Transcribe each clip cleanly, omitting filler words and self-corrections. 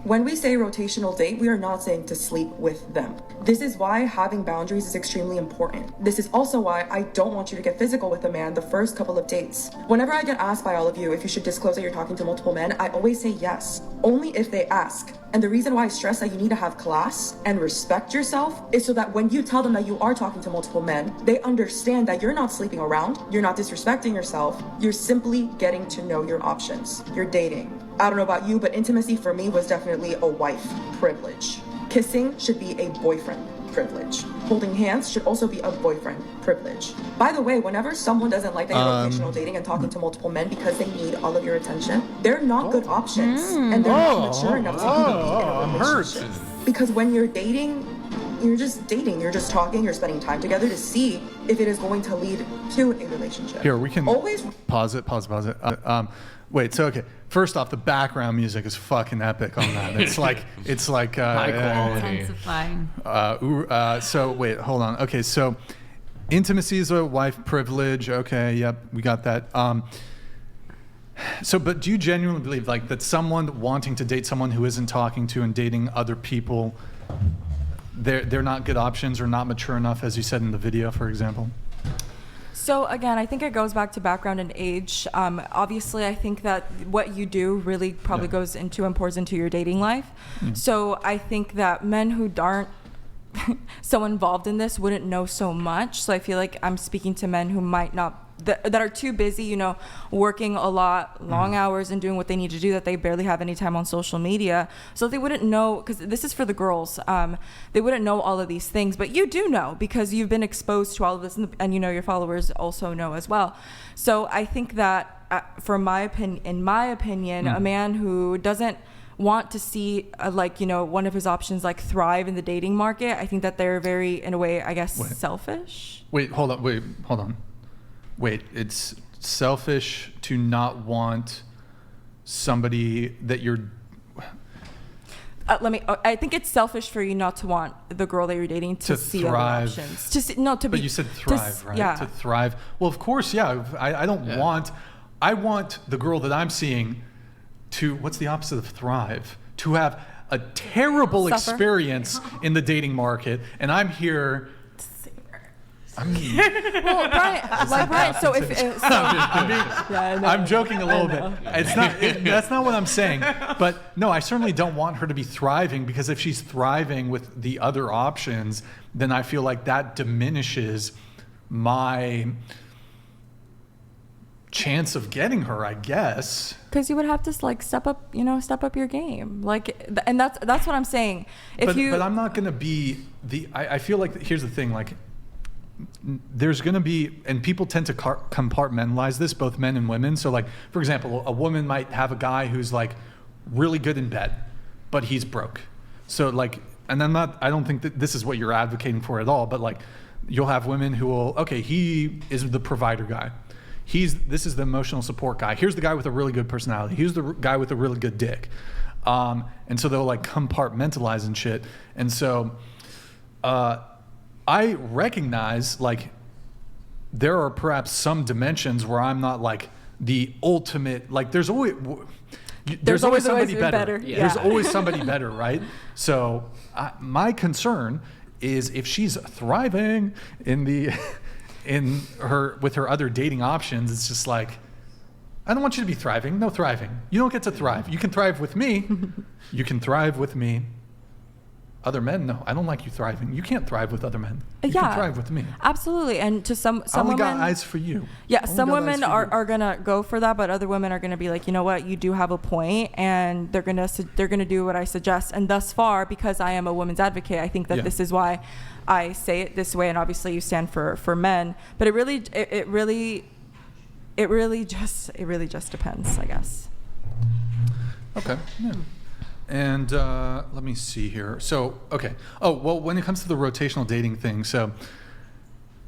When we say rotational date, we are not saying to sleep with them. This is why having boundaries is extremely important. This is also why I don't want you to get physical with a man the first couple of dates. Whenever I get asked by all of you if you should disclose that you're talking to multiple men, I always say yes, only if they ask. And the reason why I stress that you need to have class and respect yourself is so that when you tell them that you are talking to multiple men, they understand that you're not sleeping around, you're not disrespecting yourself, you're simply getting to know your options. You're dating. I don't know about you, but intimacy for me was definitely a wife privilege. Kissing should be a boyfriend privilege. Holding hands should also be a boyfriend privilege. By the way, whenever someone doesn't like that you're rotational dating and talking to multiple men because they need all of your attention, they're not good options, and they're not mature enough to even be in a relationship. Because when you're dating, you're just talking, you're spending time together to see if it is going to lead to a relationship. Here, we can always pause it. Wait, so okay. First off, the background music is fucking epic on that. It's like high quality. Intensifying. So wait, hold on. Okay, so intimacy is a wife privilege. Okay, yep, we got that. So, but do you genuinely believe like that someone wanting to date someone who isn't talking to and dating other people, they're not good options or not mature enough, as you said in the video, for example? So again, I think it goes back to background and age. Obviously, I think that what you do really probably goes into and pours into your dating life. So I think that men who aren't so involved in this wouldn't know so much. So I feel like I'm speaking to men who might not, that are too busy, working a lot, long hours and doing what they need to do, that they barely have any time on social media. So they wouldn't know, because this is for the girls, they wouldn't know all of these things, but you do know because you've been exposed to all of this, and your followers also know as well. So I think that in my opinion, a man who doesn't want to see one of his options thrive in the dating market, I think that they're very, in a way, I guess, selfish. Hold on. Wait, it's selfish to not want somebody that you're... I think it's selfish for you not to want the girl that you're dating to see thrive. other options. But you said thrive, right? Yeah. To thrive. Well, of course, yeah. I want the girl that I'm seeing to, what's the opposite of thrive? To have a terrible experience in the dating market, and I'm here... Well, Brian, so I'm joking a little bit. That's not what I'm saying. But no, I certainly don't want her to be thriving, because if she's thriving with the other options, then I feel like that diminishes my chance of getting her, I guess. Because you would have to step up your game. And that's what I'm saying. But I'm not going to be I feel like, here's the thing, there's going to be, and people tend to compartmentalize this, both men and women. So for example, a woman might have a guy who's really good in bed, but he's broke. So and I don't think that this is what you're advocating for at all, but you'll have women who will, okay, he is the provider guy. This is the emotional support guy. Here's the guy with a really good personality. Here's the guy with a really good dick. And so they'll compartmentalize and shit. And so, I recognize there are perhaps some dimensions where I'm not the ultimate, there's always somebody better. Yeah. There's always somebody better, right? So my concern is if she's thriving with her other dating options, it's just I don't want you to be thriving. No thriving. You don't get to thrive. You can thrive with me. You can thrive with me. Other men, no, I don't like you thriving. You can't thrive with other men. You can thrive with me. Absolutely. And to some I only women, got eyes for you. Yeah, some women are gonna go for that, but other women are gonna be you know what, you do have a point, and they're gonna do what I suggest. And thus far, because I am a women's advocate, I think that this is why I say it this way. And obviously, you stand for men, but it really just depends, I guess. Okay. Yeah. And let me see here. So, okay. Oh, well, when it comes to the rotational dating thing, so,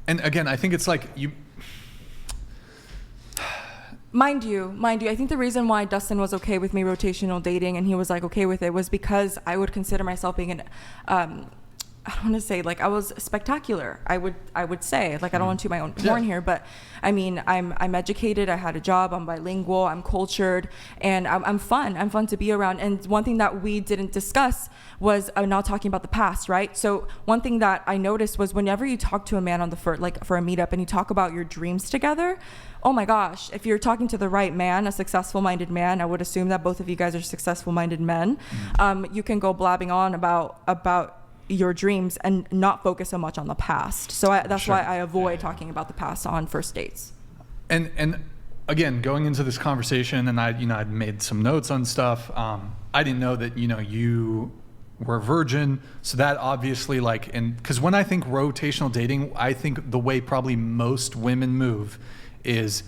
and again, I think it's you... Mind you, I think the reason why Dustin was okay with me rotational dating and he was okay with it was because I would consider myself being I don't want to say like I was spectacular. I would say like I don't want to toot my own horn here, but I mean I'm educated. I had a job. I'm bilingual. I'm cultured, and I'm fun. I'm fun to be around. And one thing that we didn't discuss was not talking about the past, right? So one thing that I noticed was whenever you talk to a man on the for a meetup and you talk about your dreams together, oh my gosh, if you're talking to the right man, a successful-minded man, I would assume that both of you guys are successful-minded men. You can go blabbing on about your dreams and not focus so much on the past. So that's why I avoid talking about the past on first dates. And again, going into this conversation, and I'd made some notes on stuff. I didn't know that you were a virgin, so that obviously because when I think rotational dating, I think the way probably most women move is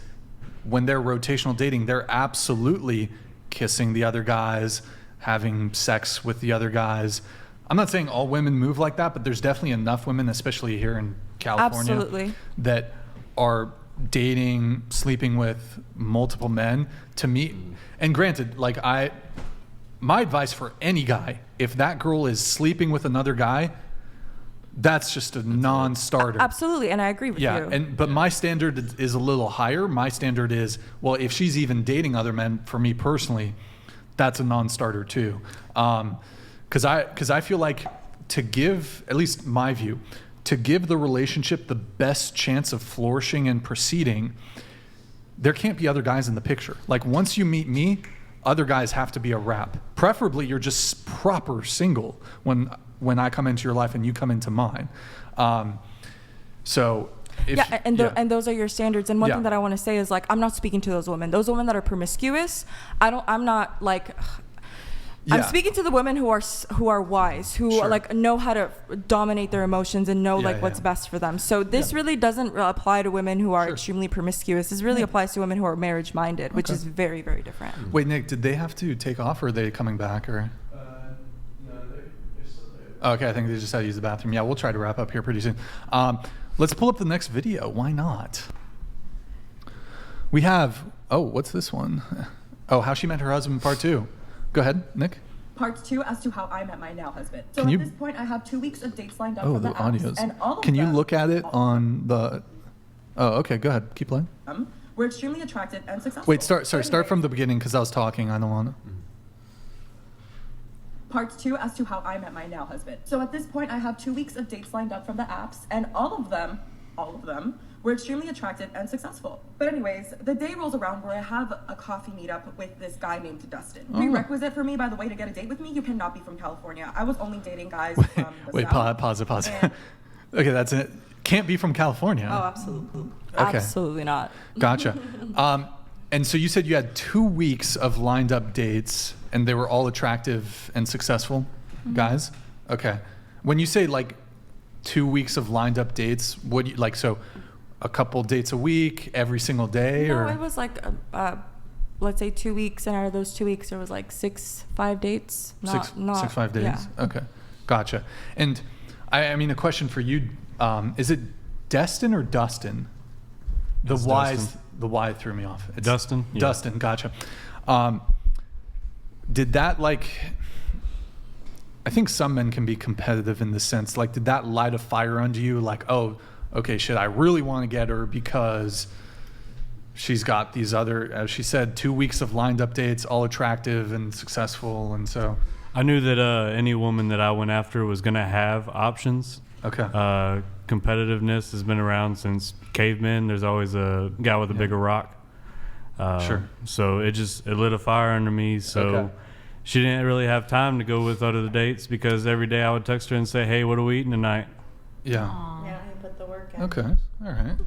when they're rotational dating, they're absolutely kissing the other guys, having sex with the other guys. I'm not saying all women move like that, but there's definitely enough women, especially here in California, absolutely, that are dating, sleeping with multiple men. To me, and granted, my advice for any guy, if that girl is sleeping with another guy, that's just a non-starter. Absolutely, and I agree with you. But my standard is a little higher. My standard is, well, if she's even dating other men, for me personally, that's a non-starter too. Because I feel like to give, at least my view, to give the relationship the best chance of flourishing and proceeding, there can't be other guys in the picture. Like once you meet me, other guys have to be a wrap. Preferably you're just proper single when I come into your life and you come into mine. And those are your standards. And one thing that I want to say is I'm not speaking to those women. Those women that are promiscuous, I'm not I'm speaking to the women who are wise, who know how to dominate their emotions and know what's best for them. So this really doesn't apply to women who are extremely promiscuous. This really applies to women who are marriage minded, which is very, very different. Wait, Nick, did they have to take off or are they coming back or? No, they're still there. Okay, I think they just had to use the bathroom. Yeah, we'll try to wrap up here pretty soon. Let's pull up the next video. Why not? We have, what's this one? Oh, how she met her husband, part 2. Go ahead, Nick. Part 2 as to how I met my now husband. So at this point, I have 2 weeks of dates lined up from the apps, audio's. and all of Can you them, look at it on the? Oh, okay. Go ahead. Keep playing. We're extremely attractive and successful. Wait, start from the beginning because I was talking. I don't want to. Part 2 as to how I met my now husband. So at this point, I have 2 weeks of dates lined up from the apps, and all of them were extremely attractive and successful. But anyways, the day rolls around where I have a coffee meetup with this guy named Dustin. Prerequisite for me, by the way, to get a date with me, you cannot be from California. I was only dating guys from the South. Pause. Okay, that's it. Can't be from California. Oh, absolutely. Okay. Absolutely not. Gotcha. And so you said you had 2 weeks of lined up dates and they were all attractive and successful guys? Okay. When you say 2 weeks of lined up dates, what do you so a couple dates a week every single day? No, or it was let's say 2 weeks, and out of those 2 weeks there was 5 dates. Six, 5 days? Yeah. Okay. Gotcha. And I mean, a question for you, is it Destin or Dustin? The Y threw me off. It's Dustin? Yeah. Dustin, gotcha. Did that I think some men can be competitive in the sense, did that light a fire under you? Oh, okay, shit, I really want to get her because she's got these other, as she said, 2 weeks of lined up dates, all attractive and successful, and so. I knew that any woman that I went after was going to have options. Okay. Competitiveness has been around since cavemen. There's always a guy with a bigger rock. Sure. So it lit a fire under me. So. Okay. She didn't really have time to go with other dates because every day I would text her and say, hey, what are we eating tonight? Yeah. Yeah, I put the work in. Okay. All right.